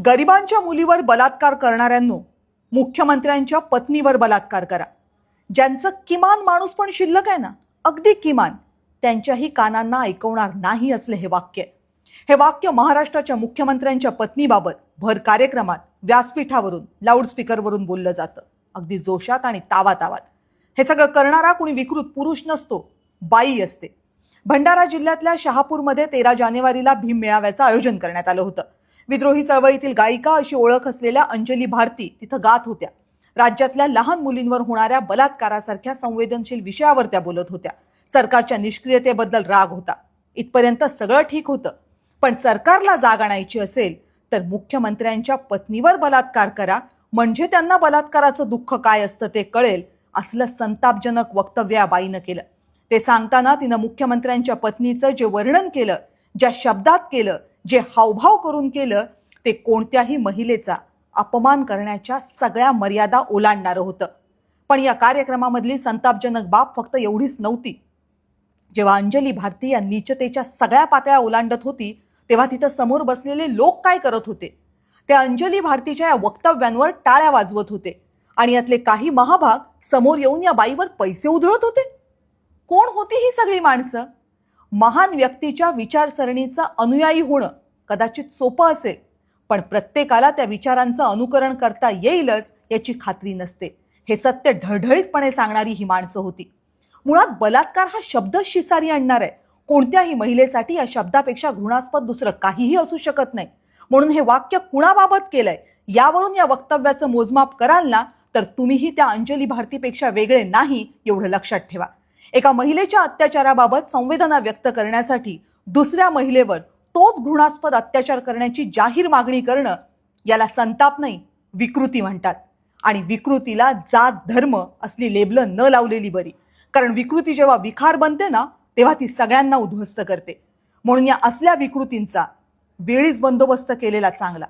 गरिबांच्या मुलीवर बलात्कार करणाऱ्यांनो, मुख्यमंत्र्यांच्या पत्नीवर बलात्कार करा. ज्यांचं किमान माणूस पण शिल्लक आहे ना, अगदी किमान, त्यांच्याही कानांना ऐकवणार नाही असले हे वाक्य. हे वाक्य महाराष्ट्राच्या मुख्यमंत्र्यांच्या पत्नीबाबत भर कार्यक्रमात व्यासपीठावरून लाऊडस्पीकरवरून बोललं जातं, अगदी जोशात आणि तावातावात. हे सगळं करणारा कोणी विकृत पुरुष नसतो, बाई असते. भंडारा जिल्ह्यातल्या शहापूरमध्ये 13 जानेवारीला भीम मेळाव्याचं आयोजन करण्यात आलं होतं. विद्रोही चळवळीतील गायिका अशी ओळख असलेल्या अंजली भारती तिथं गात होत्या. राज्यातल्या लहान मुलींवर होणाऱ्या बलात्कारासारख्या संवेदनशील विषयावर त्या बोलत होत्या. सरकारच्या निष्क्रियतेबद्दल राग होता. इथपर्यंत सगळं ठीक होतं, पण सरकारला जाग आणायची असेल तर मुख्यमंत्र्यांच्या पत्नीवर बलात्कार करा, म्हणजे त्यांना बलात्काराचं दुःख काय असतं ते कळेल, असलं संतापजनक वक्तव्य या बाईनं केलं. ते सांगताना तिनं मुख्यमंत्र्यांच्या पत्नीचं जे वर्णन केलं, ज्या शब्दात केलं, जे हावभाव करून केलं, ते कोणत्याही महिलेचा अपमान करण्याच्या सगळ्या मर्यादा ओलांडणारं होतं. पण या कार्यक्रमामधली संतापजनक बाब फक्त एवढीच नव्हती. जेव्हा अंजली भारती या नीचतेच्या सगळ्या पातळ्या ओलांडत होती, तेव्हा तिथं समोर बसलेले लोक काय करत होते? ते अंजली भारतीच्या या वक्तव्यांवर टाळ्या वाजवत होते आणि यातले काही महाभाग समोर येऊन या बाईवर पैसे उधळत होते. कोण होती ही सगळी माणसं? महान व्यक्तीच्या विचारसरणीचा अनुयायी होणं कदाचित सोपं असेल, पण प्रत्येकाला त्या विचारांचं अनुकरण करता येईलच याची खात्री नसते. हे सत्य ढळढळीतपणे सांगणारी ही माणसं होती. मुळात बलात्कार हा शब्दच शिसारी आणणार आहे. कोणत्याही महिलेसाठी या शब्दापेक्षा घृणास्पद दुसरं काहीही असू शकत नाही. म्हणून हे वाक्य कुणाबाबत केलंय यावरून या वक्तव्याचं मोजमाप कराल ना, तर तुम्हीही त्या अंजली भारतीपेक्षा वेगळे नाही एवढं लक्षात ठेवा. एका महिलेच्या अत्याचाराबाबत संवेदना व्यक्त करण्यासाठी दुसऱ्या महिलेवर तोच घृणास्पद अत्याचार करण्याची जाहीर मागणी करणं, याला संताप नाही, विकृती म्हणतात. आणि विकृतीला जात धर्म असली लेबलं न लावलेली बरी. कारण विकृती जेव्हा विखार बनते ना, तेव्हा ती सगळ्यांना उद्ध्वस्त करते. म्हणून या असल्या विकृतींचा वेळीच बंदोबस्त केलेला चांगला.